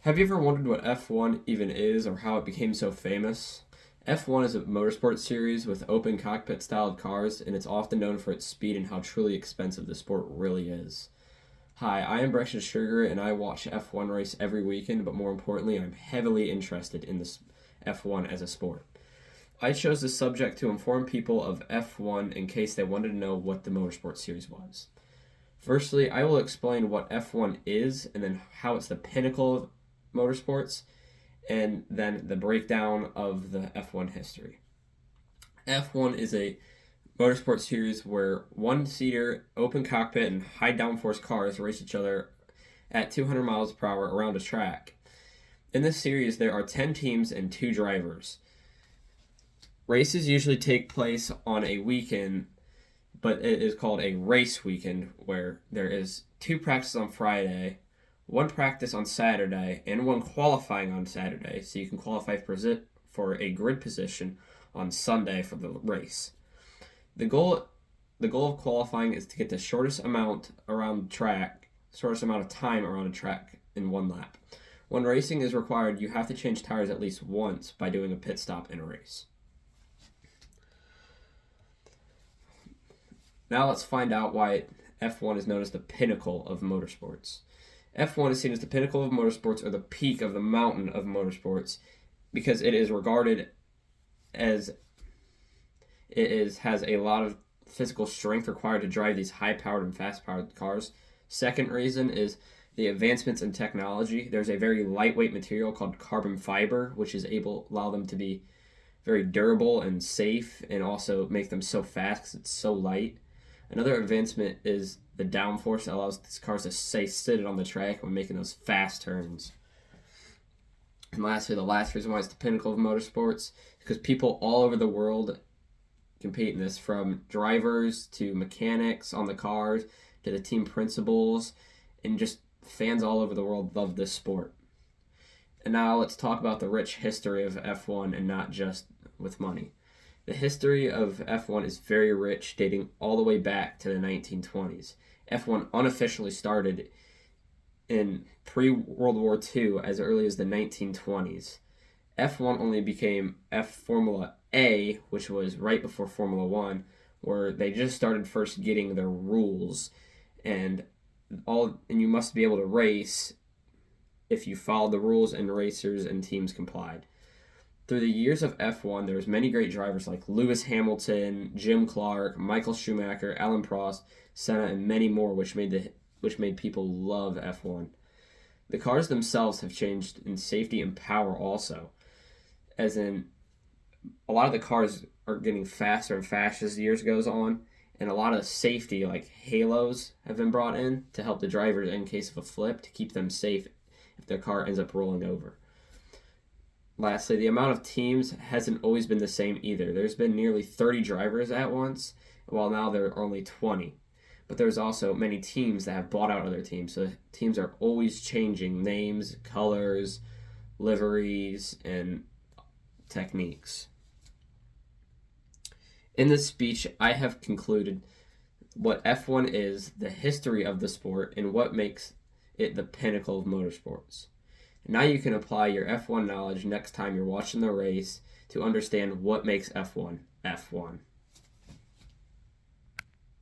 Have you ever wondered what F1 even is or how it became so famous? F1 is a motorsport series with open cockpit styled cars, and it's often known for its speed and how truly expensive the sport really is. Hi, I am Breccia Sugar, and I watch F1 race every weekend, but more importantly, I'm heavily interested in this F1 as a sport. I chose this subject to inform people of F1 in case they wanted to know what the motorsport series was. Firstly, I will explain what F1 is and then how it's the pinnacle of motorsports, and then the breakdown of the F1 history. F1 is a motorsport series where one-seater, open cockpit, and high downforce cars race each other at 200 miles per hour around a track. In this series, there are 10 teams and 2 drivers. Races usually take place on a weekend, but it is called a race weekend, where there is 2 practices on Friday, 1 practice on Saturday, and 1 qualifying on Saturday, so you can qualify for a grid position on Sunday for the race. The goal of qualifying is to get the shortest amount around the track, shortest amount of time around a track in 1 lap. When racing is required, you have to change tires at least once by doing a pit stop in a race. Now let's find out why F1 is known as the pinnacle of motorsports. F1 is seen as the pinnacle of motorsports, or the peak of the mountain of motorsports, because it is regarded as has a lot of physical strength required to drive these high-powered and fast-powered cars. Second reason is the advancements in technology. There's a very lightweight material called carbon fiber, which allow them to be very durable and safe, and also make them so fast because it's so light. Another advancement is the downforce that allows these cars to stay seated on the track when making those fast turns. And lastly, the last reason why it's the pinnacle of motorsports is because people all over the world compete in this, from drivers to mechanics on the cars to the team principals, and just fans all over the world love this sport. And now let's talk about the rich history of F1, and not just with money. The history of F1 is very rich, dating all the way back to the 1920s. F1 unofficially started in pre-World War II as early as the 1920s. F1 only became Formula A, which was right before Formula One, where they just started first getting their rules, and you must be able to race if you followed the rules and racers and teams complied. Through the years of F1, there was many great drivers like Lewis Hamilton, Jim Clark, Michael Schumacher, Alan Prost, Senna, and many more, which made people love F1. The cars themselves have changed in safety and power also, as in a lot of the cars are getting faster and faster as the years goes on, and a lot of safety, like halos, have been brought in to help the drivers in case of a flip, to keep them safe if their car ends up rolling over. Lastly, the amount of teams hasn't always been the same either. There's been nearly 30 drivers at once, while now there are only 20. But there's also many teams that have bought out other teams, so teams are always changing names, colors, liveries, and techniques. In this speech, I have concluded what F1 is, the history of the sport, and what makes it the pinnacle of motorsports. Now you can apply your F1 knowledge next time you're watching the race to understand what makes F1 F1.